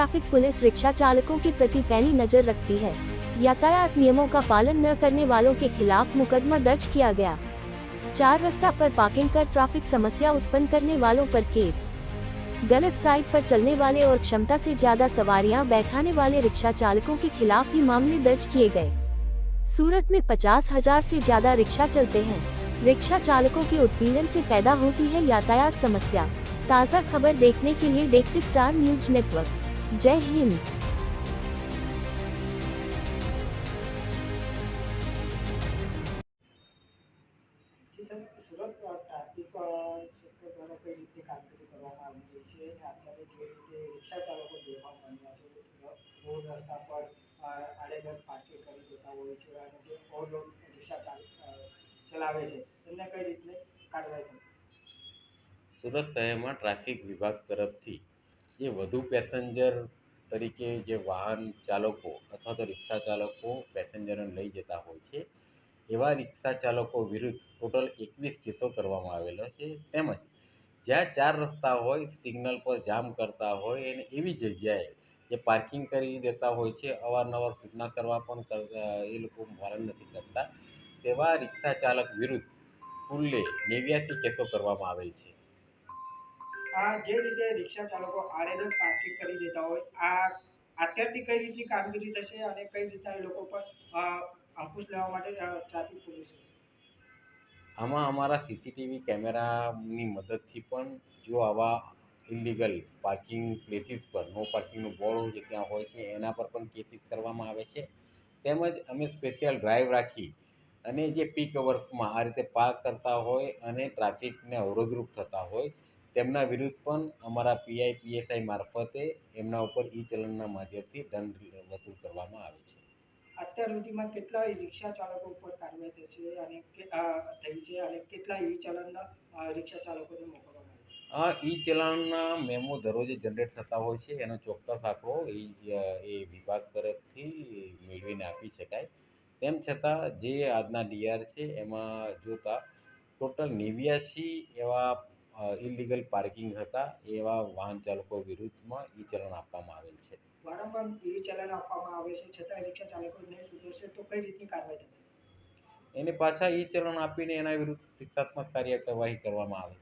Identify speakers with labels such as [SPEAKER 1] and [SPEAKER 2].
[SPEAKER 1] Traffic police rickshaw चालकों के प्रति पैनी नजर रखती है। यातायात नियमों का पालन न करने वालों के खिलाफ मुकदमा दर्ज किया गया। 4 रास्ता पर पार्किंग कर ट्रैफिक समस्या उत्पन्न करने वालों पर केस। गलत साइड पर चलने वाले और क्षमता से ज्यादा सवारियां बैठाने वाले रिक्शा चालकों के खिलाफ भी मामले दर्ज किए गए। सूरत में 50,000 से ज्यादा रिक्शा चलते हैं। रिक्शा चालकों के उत्पीड़न से पैदा होती है यातायात समस्या। ताज़ा खबर देखने के लिए देखते स्टार न्यूज नेटवर्क। जय हिंद।
[SPEAKER 2] जी सर, સુરત ટ્રાફિક ક્ષેત્ર દ્વારા કઈ રીતે કામગીરી કરવામાં આવી રહી છે અને અત્યારે જે રીતે રિક્ષા ચાલકો બેફામ બન્યા છે, રોડ રસ્તા પર આડેધડ પાર્કિંગ કરી દેતા હોય છે અને જે ઓવરલોડ રિક્ષા ચલાવે છે એમને કઈ રીતે કાર્યવાહી કરવી?
[SPEAKER 3] સુરત શહેરમાં ટ્રાફિક વિભાગ તરફથી જે વધુ પેસેન્જર તરીકે જે વાહન ચાલકો અથવા તો રિક્ષા ચાલકો પેસેન્જરોને લઈ જતા હોય છે, એવા રિક્ષા ચાલકો વિરુદ્ધ ટોટલ 21 કેસો કરવામાં આવેલો છે. તેમજ જ્યાં 4 રસ્તા હોય, સિગ્નલ પર જામ કરતા હોય અને એવી જગ્યાએ જે પાર્કિંગ કરી દેતા હોય છે, અવારનવાર સૂચના કરવા પણ એ લોકો પાલન નથી કરતા, તેવા રિક્ષા ચાલક વિરુદ્ધ કુલ્લે 89 કેસો કરવામાં આવેલ છે.
[SPEAKER 2] આ જે રીતે રિક્ષા ચાલકો આડેધડ પાર્કિંગ કરી દેતા હોય, આ અત્યારથી કઈ રીતની કામગીરી થશે અને કઈ રીતના એ લોકો પર અંકુશ લેવા માટે ટ્રાફિક પોલીસ
[SPEAKER 3] આમાં અમારા સીસીટીવી કેમેરાની મદદથી પણ જો આવા ઇલીગલ પાર્કિંગ પ્લેસીસ પર નો પાર્કિંગનું બોર્ડ જે ત્યાં હોય છે એના પર પણ કેસીસ કરવામાં આવે છે. તેમજ અમે સ્પેશિયલ ડ્રાઈવ રાખી અને જે પીક અવર્સમાં આ રીતે પાર્ક કરતા હોય અને ટ્રાફિકને અવરોધરૂપ થતા હોય તેમના વિરુદ્ધ પણ અમારા પીઆઈ પીએસઆઈ મારફતે એમના ઉપર ઈ ચલણના માધ્યમથી દંડ વસૂલ કરવામાં આવે છે.
[SPEAKER 2] અત્યાર સુધીમાં કેટલા રિક્ષા ચાલકો ઉપર કાર્યવાહી થશે અને થઈ છે અને કેટલા ઈ ચલણના રિક્ષા ચાલકોને મોકલવામાં આવ્યા?
[SPEAKER 3] આ ઈ ચલણના મેમો દરરોજે જનરેટ થતા હોય છે. એનો ચોક્કસ આંકડો એ વિભાગ તરફથી મેળવીને આપી શકાય. તેમ છતાં જે આજના ડીઆર છે એમાં જોતાં ટોટલ 89 એવા ઇલીગલ પાર્કિંગ હતા, એવા વાહન ચાલકો વિરુદ્ધમાં ઈ ચલણ આપવામાં આવેલ છે.
[SPEAKER 2] વારંવાર ઈ ચલણ આપવામાં આવે છે છતાં રિક્ષા ચાલકો નહીં સુધરશે તો કઈ રીતની કાર્યવાહી થશે?
[SPEAKER 3] એને પાછા ઈ ચલણ આપીને એના વિરુદ્ધ શિક્ષાત્મક કાર્યવાહી કરવામાં આવે.